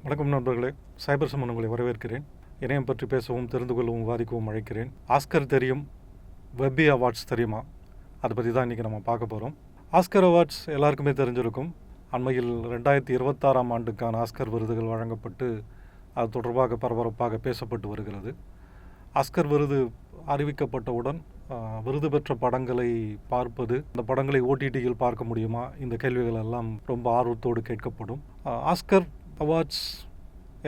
வணக்கம் நண்பர்களே, சைபர் சமன் உங்களை வரவேற்கிறேன். இணையம் பற்றி பேசவும் தெரிந்து கொள்ளவும் விவாதிக்கவும் அழைக்கிறேன். ஆஸ்கர் தெரியும், வெப்பி அவார்ட்ஸ் தெரியுமா? அதை பற்றி தான் இன்றைக்கி நம்ம பார்க்க போகிறோம். ஆஸ்கர் அவார்ட்ஸ் எல்லாருக்குமே தெரிஞ்சிருக்கும். அண்மையில் 2026ஆம் ஆண்டுக்கான ஆஸ்கர் விருதுகள் வழங்கப்பட்டு அது தொடர்பாக பரபரப்பாக பேசப்பட்டு வருகிறது. ஆஸ்கர் விருது அறிவிக்கப்பட்டவுடன் விருது பெற்ற படங்களை பார்ப்பது, அந்த படங்களை ஓடிடியில் பார்க்க முடியுமா, இந்த கேள்விகள் எல்லாம் ரொம்ப ஆர்வத்தோடு கேட்கப்படும். ஆஸ்கர் அவார்ட்ஸ்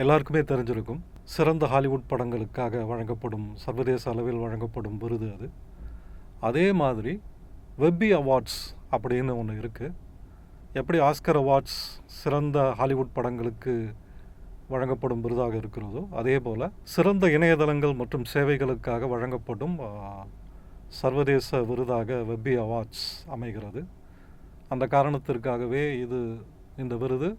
எல்லாருக்குமே தெரிஞ்சிருக்கும். சிறந்த ஹாலிவுட் படங்களுக்காக வழங்கப்படும், சர்வதேச அளவில் வழங்கப்படும் விருது அது. அதே மாதிரி வெப்பி அவார்ட்ஸ் அப்படின்னு ஒன்று இருக்குது. எப்படி ஆஸ்கர் அவார்ட்ஸ் சிறந்த ஹாலிவுட் படங்களுக்கு வழங்கப்படும் விருதாக இருக்கிறதோ, அதே போல் சிறந்த இணையதளங்கள் மற்றும் சேவைகளுக்காக வழங்கப்படும் சர்வதேச விருதாக வெப்பி அவார்ட்ஸ் அமைகிறது. அந்த காரணத்திற்காகவே இந்த விருது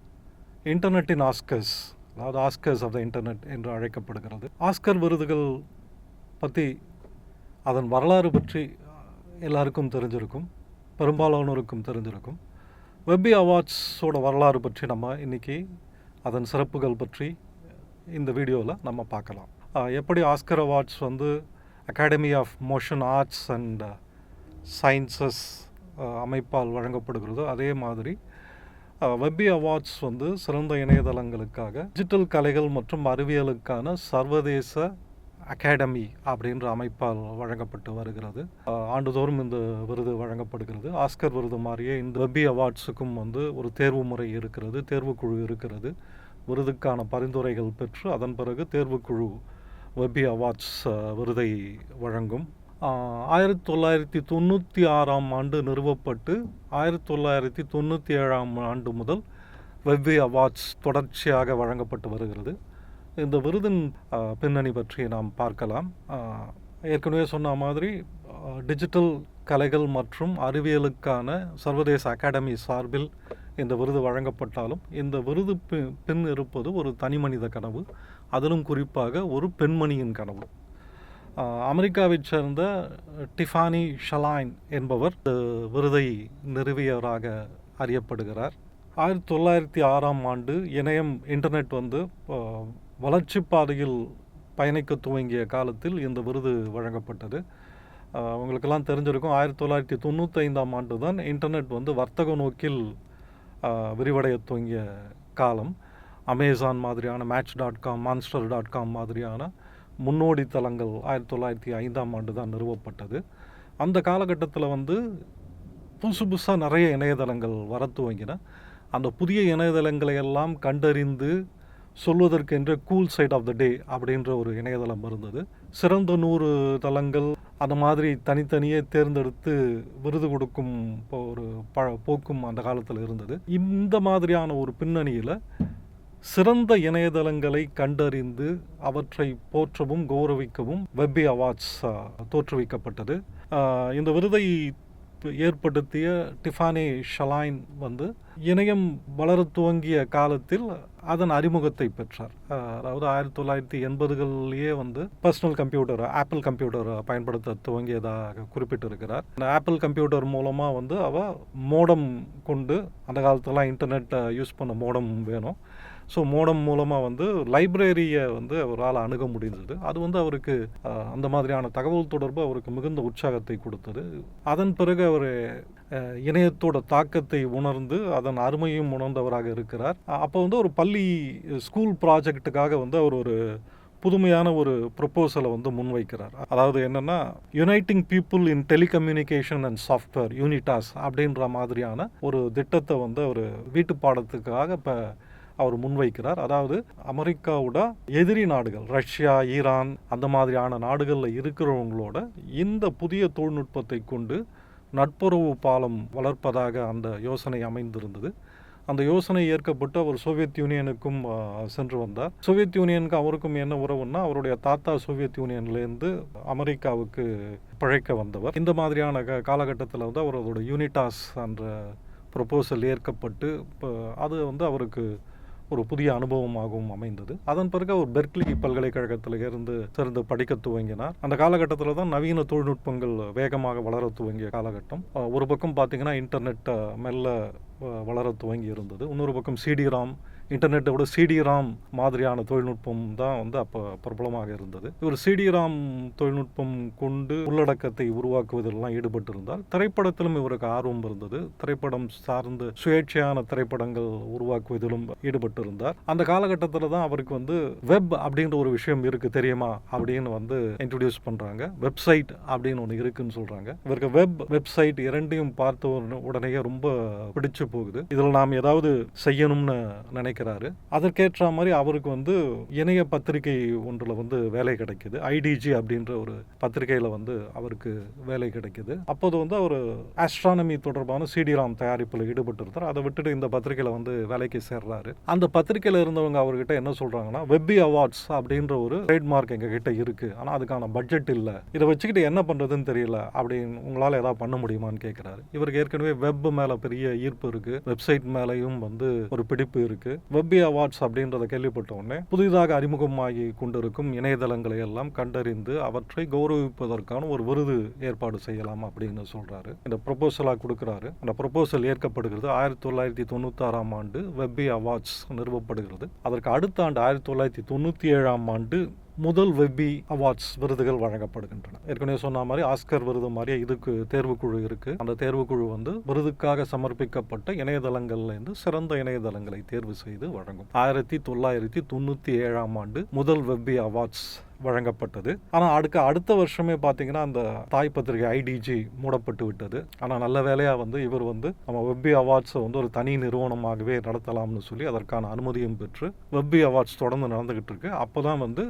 இன்டர்நெட்டின் ஆஸ்கர்ஸ், அதாவது ஆஸ்கர்ஸ் ஆஃப் த இன்டர்நெட் என்று அழைக்கப்படுகிறது. ஆஸ்கர் விருதுகள் பற்றி, அதன் வரலாறு பற்றி எல்லாருக்கும் தெரிஞ்சிருக்கும், பெரும்பாலானோருக்கும் தெரிஞ்சிருக்கும். வெப்பி அவார்ட்ஸோட வரலாறு பற்றி நம்ம இன்றைக்கி, அதன் சிறப்புகள் பற்றி இந்த வீடியோவில் நம்ம பார்க்கலாம். எப்படி Oscar awards Academy of Motion Arts and Sciences அமைப்பால் வழங்கப்படுகிறதோ, அதே மாதிரி வெப்பி அவார்ட்ஸ் சிறந்த இணையதளங்களுக்காக டிஜிட்டல் கலைகள் மற்றும் அறிவியலுக்கான சர்வதேச அகாடமி அப்படின்ற அமைப்பால் வழங்கப்பட்டு வருகிறது. ஆண்டுதோறும் இந்த விருது வழங்கப்படுகிறது. ஆஸ்கர் விருது மாதிரியே இந்த வெப்பி அவார்ட்ஸுக்கும் ஒரு தேர்வு முறை இருக்கிறது, தேர்வுக்குழு இருக்கிறது. விருதுக்கான பரிந்துரைகள் பெற்று அதன் பிறகு தேர்வுக்குழு வெப்பி அவார்ட்ஸ் விருதை வழங்கும். 1996ஆம் ஆண்டு நிறுவப்பட்டு 1997ஆம் ஆண்டு முதல் வெப்பி அவார்ட்ஸ் தொடர்ச்சியாக வழங்கப்பட்டு வருகிறது. இந்த விருதின் பின்னணி பற்றி நாம் பார்க்கலாம். ஏற்கனவே சொன்ன மாதிரி டிஜிட்டல் கலைகள் மற்றும் அறிவியலுக்கான சர்வதேச அகாடமி சார்பில் இந்த விருது வழங்கப்பட்டாலும், இந்த விருது பின் இருப்பது ஒரு தனி மனித கனவு, அதிலும் குறிப்பாக ஒரு பெண்மணியின் கனவு. அமெரிக்காவைச் சேர்ந்த டிஃபானி ஷலைன் என்பவர் விருதை நிறுவியவராக அறியப்படுகிறார். 1906ஆம் ஆண்டு இன்டர்நெட் வளர்ச்சி பாதையில் பயணிக்க துவங்கிய காலத்தில் இந்த விருது வழங்கப்பட்டது. உங்களுக்கெல்லாம் தெரிஞ்சிருக்கும், 1995ஆம் ஆண்டு தான் இன்டர்நெட் வர்த்தக நோக்கில் விரிவடைய துவங்கிய காலம். அமேசான் மாதிரியான, Match.com, Monster.com மாதிரியான முன்னோடி தளங்கள் 1905ஆம் ஆண்டு தான் நிறுவப்பட்டது. அந்த காலகட்டத்தில் புதுசாக நிறைய இணையதளங்கள் வர துவங்கின. அந்த புதிய இணையதளங்களை எல்லாம் கண்டறிந்து சொல்வதற்கென்ற கூல் சைட் ஆஃப் த டே அப்படின்ற ஒரு இணையதளம் இருந்தது. சிறந்த 100 தளங்கள் அந்த மாதிரி தனித்தனியே தேர்ந்தெடுத்து விருது கொடுக்கும் ஒரு போக்கும் அந்த காலத்தில் இருந்தது. இந்த மாதிரியான ஒரு பின்னணியில் சிறந்த இணையதளங்களை கண்டறிந்து அவற்றை போற்றவும் கௌரவிக்கவும் வெப்பி அவார்ட்ஸ் தோற்றுவிக்கப்பட்டது. இந்த விருதை ஏற்படுத்திய டிஃபானி ஷலைன் இணையம் வளர துவங்கிய காலத்தில் அதன் அறிமுகத்தை பெற்றார். அதாவது 1980களிலேயே பர்சனல் கம்ப்யூட்டர், ஆப்பிள் கம்ப்யூட்டர் பயன்படுத்த துவங்கியதாக குறிப்பிட்டிருக்கிறார். இந்த ஆப்பிள் கம்ப்யூட்டர் மூலமாக மோடம் கொண்டு, அந்த காலத்துலாம் இன்டர்நெட்டை யூஸ் பண்ண மோடம் வேணும். ஸோ மோடம் மூலமாக லைப்ரரியை அவரால் அணுக முடிந்தது. அது அவருக்கு அந்த மாதிரியான தகவல் தொடர்பு அவருக்கு மிகுந்த உற்சாகத்தை கொடுத்தது. அதன் பிறகு அவர் இணையத்தோட தாக்கத்தை உணர்ந்து அதன் அருமையும் உணர்ந்தவராக இருக்கிறார். அப்போ ஒரு ஸ்கூல் ப்ராஜெக்டுக்காக அவர் ஒரு புதுமையான ஒரு ப்ரொப்போசலை முன்வைக்கிறார். அதாவது என்னென்னா, uniting people in telecommunication and software, Unitas அப்படின்ற மாதிரியான ஒரு திட்டத்தை அவர் வீட்டு பாடத்துக்காக இப்போ அவர் முன்வைக்கிறார். அதாவது அமெரிக்காவோட எதிரி நாடுகள், ரஷ்யா, ஈரான் அந்த மாதிரியான நாடுகளில் இருக்கிறவங்களோட இந்த புதிய தொழில்நுட்பத்தை கொண்டு நட்புறவு பாலம் வளர்ப்பதாக அந்த யோசனை அமைந்திருந்தது. அந்த யோசனை ஏற்கப்பட்டு அவர் சோவியத் யூனியனுக்கும் சென்று வந்தார். சோவியத் யூனியனுக்கு அவருக்கும் என்ன உறவுன்னா, அவருடைய தாத்தா சோவியத் யூனியன்லேருந்து அமெரிக்காவுக்கு பிழைக்க வந்தவர். இந்த மாதிரியான காலகட்டத்தில் அவரோட யூனிடாஸ் என்ற ப்ரொப்போசல் ஏற்கப்பட்டு அது அவருக்கு ஒரு புதிய அனுபவமாகவும் அமைந்தது. அதன் பிறகு அவர் பெர்க்லி பல்கலைக்கழகத்தில் இருந்து சேர்ந்து படிக்க துவங்கினார். அந்த காலகட்டத்தில் தான் நவீன தொழில்நுட்பங்கள் வேகமாக வளர துவங்கிய காலகட்டம். ஒரு பக்கம் பார்த்தீங்கன்னா இன்டர்நெட் மெல்ல வளர துவங்கி இருந்தது. இன்னொரு பக்கம் சிடிராம், இன்டர்நெட்டை விட சிடி-ராம் மாதிரியான தொழில்நுட்பம் தான் வந்து அப்போ பிரபலமாக இருந்தது. இவர் சிடி-ராம் தொழில்நுட்பம் கொண்டு உள்ளடக்கத்தை உருவாக்குவதெல்லாம் ஈடுபட்டிருந்தார். திரைப்படத்திலும் இவருக்கு ஆர்வம் இருந்தது. திரைப்படம் சார்ந்து சுயேட்சையான திரைப்படங்கள் உருவாக்குவதிலும் ஈடுபட்டிருந்தார். அந்த காலகட்டத்தில் தான் அவருக்கு வந்து வெப் அப்படின்ற ஒரு விஷயம் இருக்கு தெரியுமா அப்படின்னு வந்து இன்ட்ரோடியூஸ் பண்றாங்க. வெப்சைட் அப்படின்னு ஒன்று இருக்குன்னு சொல்றாங்க. இவருக்கு வெப்சைட் இரண்டையும் பார்த்த உடனேயே ரொம்ப பிடிச்சு போகுது. இதில் நாம் ஏதாவது செய்யணும்னு நினைக்கிறாரு. அதற்கேற்ற மாதிரி அவருக்கு வந்து இணைய பத்திரிகை ஒன்றில் வந்து வேலை கிடைக்குது. ஐடிஜி அப்படின்ற ஒரு பத்திரிகையில் வந்து அவருக்கு வேலை கிடைக்குது. அப்போது வந்து அவர் ஆஸ்ட்ரானமி தொடர்பான சிடி-ராம் தயாரிப்பில் ஈடுபட்டு இருந்தார். அதை விட்டுட்டு இந்த பத்திரிகையில் வந்து வேலைக்கு சேர்றாரு. அந்த பத்திரிகையில் இருந்தவங்க அவர்கிட்ட என்ன சொல்றாங்கன்னா, வெப்பி அவார்ட்ஸ் அப்படின்ற ஒரு ட்ரேட்மார்க் எங்க கிட்ட இருக்கு, ஆனால் அதுக்கான பட்ஜெட் இல்லை, இதை வச்சுக்கிட்டு என்ன பண்றதுன்னு தெரியல, அப்படின்னு உங்களால் ஏதாவது பண்ண முடியுமான்னு கேட்கிறாரு. இவருக்கு ஏற்கனவே வெப் மேல பெரிய ஈர்ப்பு இருக்கு, வெப்சைட் மேலையும் வந்து ஒரு பிடிப்பு இருக்கு. வெப்பி அவார்ட்ஸ் அப்படின்றத கேள்விப்பட்ட உடனே புதிதாக அறிமுகமாகி கொண்டிருக்கும் இணையதளங்களை எல்லாம் கண்டறிந்து அவற்றை கௌரவிப்பதற்கான ஒரு விருது ஏற்பாடு செய்யலாம் அப்படின்னு சொல்றாரு. இந்த ப்ரொபோசலா கொடுக்கிறாரு. அந்த ப்ரொபோசல் ஏற்கப்படுகிறது. 1996ஆம் ஆண்டு வெப்பி அவார்ட்ஸ் நிறுவப்படுகிறது. அதற்கு அடுத்த ஆண்டு 1997ஆம் ஆண்டு முதல் வெப்பி அவார்ட்ஸ் விருதுகள் வழங்கப்படுகின்றன. ஏற்கனவே சொன்ன மாதிரி ஆஸ்கர் விருது மாதிரியே இதுக்கு தேர்வுக்குழு இருக்கு. அந்த தேர்வுக்குழு வந்து விருதுக்காக சமர்ப்பிக்கப்பட்ட இணையதளங்கள்ல இருந்து சிறந்த இணையதளங்களை தேர்வு செய்து வழங்கும். 1997ஆம் ஆண்டு முதல் வெப்பி அவார்ட்ஸ் வழங்கப்பட்டது. ஆனால் அடுத்த வருஷமே பார்த்தீங்கன்னா அந்த தாய் பத்திரிகை ஐடிஜி மூடப்பட்டு விட்டது. ஆனால் நல்ல வேலையாக வந்து இவர் வந்து நம்ம வெப்பி அவார்ட்ஸை வந்து ஒரு தனி நிறுவனமாகவே நடத்தலாம்னு சொல்லி அதற்கான அனுமதியும் பெற்று வெப்பி அவார்ட்ஸ் தொடர்ந்து நடந்துகிட்டு இருக்கு. அப்போதான் வந்து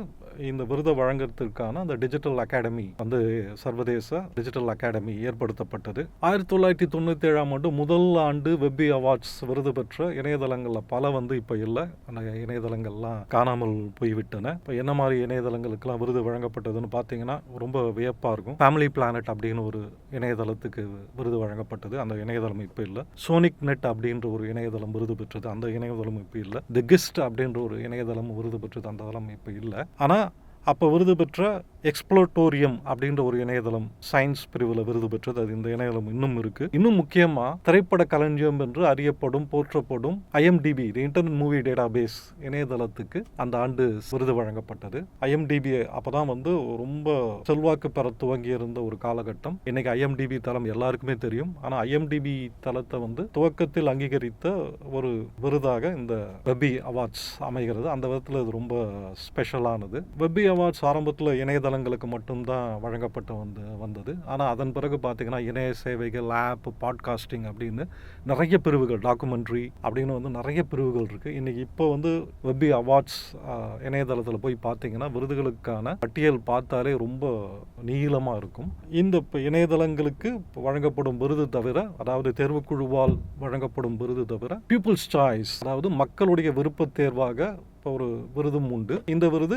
இந்த விருதை வழங்குறதுக்கான அந்த டிஜிட்டல் அகாடமி வந்து சர்வதேச டிஜிட்டல் அகாடமி ஏற்படுத்தப்பட்டது. 1997ஆம் ஆண்டு முதல் ஆண்டு வெப்பி அவார்ட்ஸ் விருது பெற்ற இணையதளங்கள்ல பல வந்து இப்போ இல்லை. அந்த இணையதளங்கள்லாம் காணாமல் போய்விட்டன. இப்போ என்ன மாதிரி இணையதளங்களுக்கெல்லாம் விருது வழங்கப்பட்டதுன்னு பார்த்தீங்கன்னா ரொம்ப வியப்பாக இருக்கும். ஃபேமிலி பிளானட் அப்படின்னு ஒரு இணையதளத்துக்கு விருது வழங்கப்பட்டது. அந்த இணையதளம் இப்போ இல்லை. சோனிக் நெட் அப்படின்ற ஒரு இணையதளம் விருது பெற்றது. அந்த இணையதளம் இப்போ இல்லை. தி கிஸ்ட் அப்படின்ற ஒரு இணையதளம் விருது பெற்றது. அந்த தளம் இப்போ இல்லை. ஆனால் அப்போ விருது பெற்ற எக்ஸ்ப்ளோட்டோரியம் அப்படின்ற ஒரு இணையதளம் சயின்ஸ் பிரிவில் விருது பெற்றது. அது இந்த இணையதளம் இன்னும் இருக்கு. இன்னும் முக்கியமாக திரைப்பட களஞ்சியம் என்று அறியப்படும் போற்றப்படும் IMDb இன்டர்நெட் மூவி டேட்டாபேஸ் இணையதளத்துக்கு அந்த ஆண்டு விருது வழங்கப்பட்டது. IMDb அப்போதான் வந்து ரொம்ப செல்வாக்கு பெற துவங்கி இருந்த ஒரு காலகட்டம். இன்னைக்கு IMDb தளம் எல்லாருக்குமே தெரியும். ஆனால் IMDb தளத்தை வந்து துவக்கத்தில் அங்கீகரித்த ஒரு விருதாக இந்த வெப்பி அவார்ட்ஸ் அமைகிறது. அந்த விதத்தில் இது ரொம்ப ஸ்பெஷலானது. வெப்பி அவார்ட்ஸ் ஆரம்பத்தில் இணையதளங்களுக்கு மட்டும்தான் வழங்கப்பட்டு வந்தது. ஆனால் அதன் பிறகு பார்த்தீங்கன்னா இணைய சேவைகள், ஆப், பாட்காஸ்டிங் அப்படின்னு நிறைய பிரிவுகள், டாக்குமெண்ட்ரி அப்படின்னு வந்து நிறைய பிரிவுகள் இருக்குது. இன்றைக்கி இப்போ வந்து வெப்பி அவார்ட்ஸ் இணையதளத்தில் போய் பார்த்தீங்கன்னா விருதுகளுக்கான பட்டியல் பார்த்தாலே ரொம்ப நீளமாக இருக்கும். இந்த இணையதளங்களுக்கு வழங்கப்படும் விருது தவிர, அதாவது தேர்வுக்குழுவால் வழங்கப்படும் விருது தவிர, பீப்புள்ஸ் சாய்ஸ் அதாவது மக்களுடைய விருப்ப தேர்வாக ஒரு விருதும் உண்டு. இந்த விருது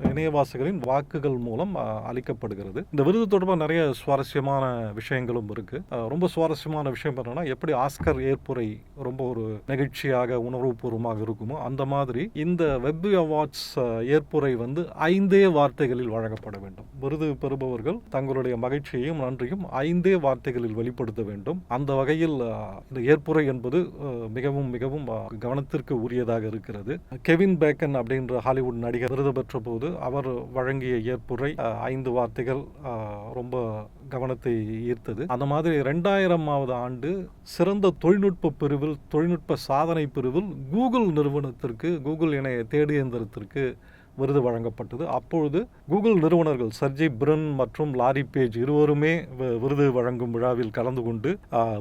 இணையவாசிகளின் வாக்குகள் மூலம் அளிக்கப்படுகிறது. இந்த விருது தொடர்பாக நிறைய சுவாரஸ்யமான விஷயங்களும் இருக்கு. ரொம்ப சுவாரஸ்யமான விஷயம் என்னன்னா, எப்படி ஆஸ்கர் ஏற்புரை ரொம்ப ஒரு நெகிழ்ச்சியாக உணர்வுபூர்வமாக இருக்குமோ அந்த மாதிரி இந்த வெப்பி அவார்ட்ஸ் ஏற்புரை வந்து 5 வார்த்தைகளில் வழங்கப்பட வேண்டும். விருது பெறுபவர்கள் தங்களுடைய மகிழ்ச்சியையும் நன்றியும் 5 வார்த்தைகளில் வெளிப்படுத்த வேண்டும். அந்த வகையில் இந்த ஏற்புரை என்பது மிகவும் மிகவும் கவனத்திற்கு உரியதாக இருக்கிறது. கெவின் பேக்கன் அப்படின்ற ஹாலிவுட் நடிகர் விருது பெற்ற போது அவர் வழங்கிய ஏற்புரை 5 வார்த்தைகள் ரொம்ப கவனத்தை ஈர்த்தது. அந்த மாதிரி 2000ஆவது ஆண்டு சிறந்த தொழில்நுட்ப பிரிவில், தொழில்நுட்ப சாதனை பிரிவில் கூகுள் நிறுவனத்திற்கு, கூகுள் இணைய தேடு இயந்திரத்திற்கு விருது வழங்கப்பட்டது. அப்பொழுது கூகுள் நிறுவனர்கள் சர்ஜி பிரின் மற்றும் லாரி பேஜ் இருவருமே விருது வழங்கும் விழாவில் கலந்து கொண்டு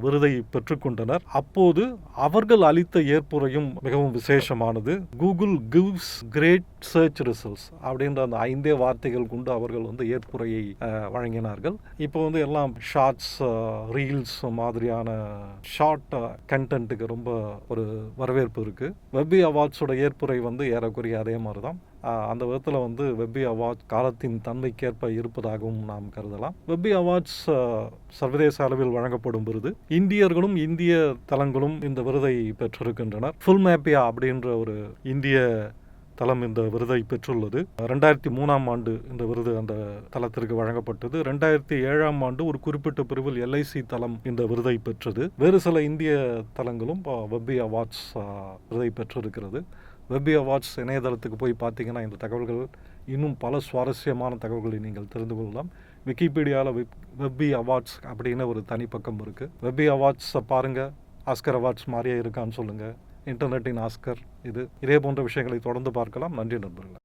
விருதை பெற்றுக்கொண்டனர். அப்போது அவர்கள் அளித்த ஏற்புரையும் மிகவும் விசேஷமானது. Google gives great search results அப்படின்ற அந்த 5 வார்த்தைகள் கொண்டு அவர்கள் வந்து ஏற்புரையை வழங்கினார்கள். இப்போ வந்து எல்லாம் ஷார்ட்ஸ், ரீல்ஸ் மாதிரியான ஷார்ட் கண்டென்ட்டுக்கு ரொம்ப ஒரு வரவேற்பு இருக்கு. வெப்பி அவார்ட்ஸோட ஏற்புரை வந்து ஏறக்குறைய அதே மாதிரி தான். அந்த விதத்தில் வந்து வெப்பி அவார்ட்ஸ் காலத்தின் தன்மைக்கேற்ப இருப்பதாகவும் நாம் கருதலாம். வெப்பி அவார்ட்ஸ் சர்வதேச அளவில் வழங்கப்படும் விருது. இந்தியர்களும் இந்திய தளங்களும் இந்த விருதை பெற்றிருக்கின்றனர். ஃபுல்மேப்பியா அப்படின்ற ஒரு இந்திய தளம் இந்த விருதை பெற்றுள்ளது. 2003ஆம் ஆண்டு இந்த விருது அந்த தளத்திற்கு வழங்கப்பட்டது. 2007ஆம் ஆண்டு ஒரு குறிப்பிட்ட பிரிவில் எல்ஐசி தளம் இந்த விருதை பெற்றது. வேறு சில இந்திய தளங்களும் வெப்பி அவார்ட்ஸ் விருதை பெற்றிருக்கிறது. வெப்பி அவார்ட்ஸ் இணையதளத்துக்கு போய் பார்த்தீங்கன்னா இந்த தகவல்கள் இன்னும் பல சுவாரஸ்யமான தகவல்களை நீங்கள் தெரிந்து கொள்ளலாம். விக்கிபீடியாவில் வெப்பி அவார்ட்ஸ் அப்படின்னு ஒரு தனிப்பக்கம் இருக்குது. வெப்பி அவார்ட்ஸை பாருங்கள். ஆஸ்கர் அவார்ட்ஸ் மாதிரியே இருக்கான்னு சொல்லுங்கள். இன்டர்நெட்டின் ஆஸ்கர் இதே போன்ற விஷயங்களை தொடர்ந்து பார்க்கலாம். நன்றி நண்பர்களே.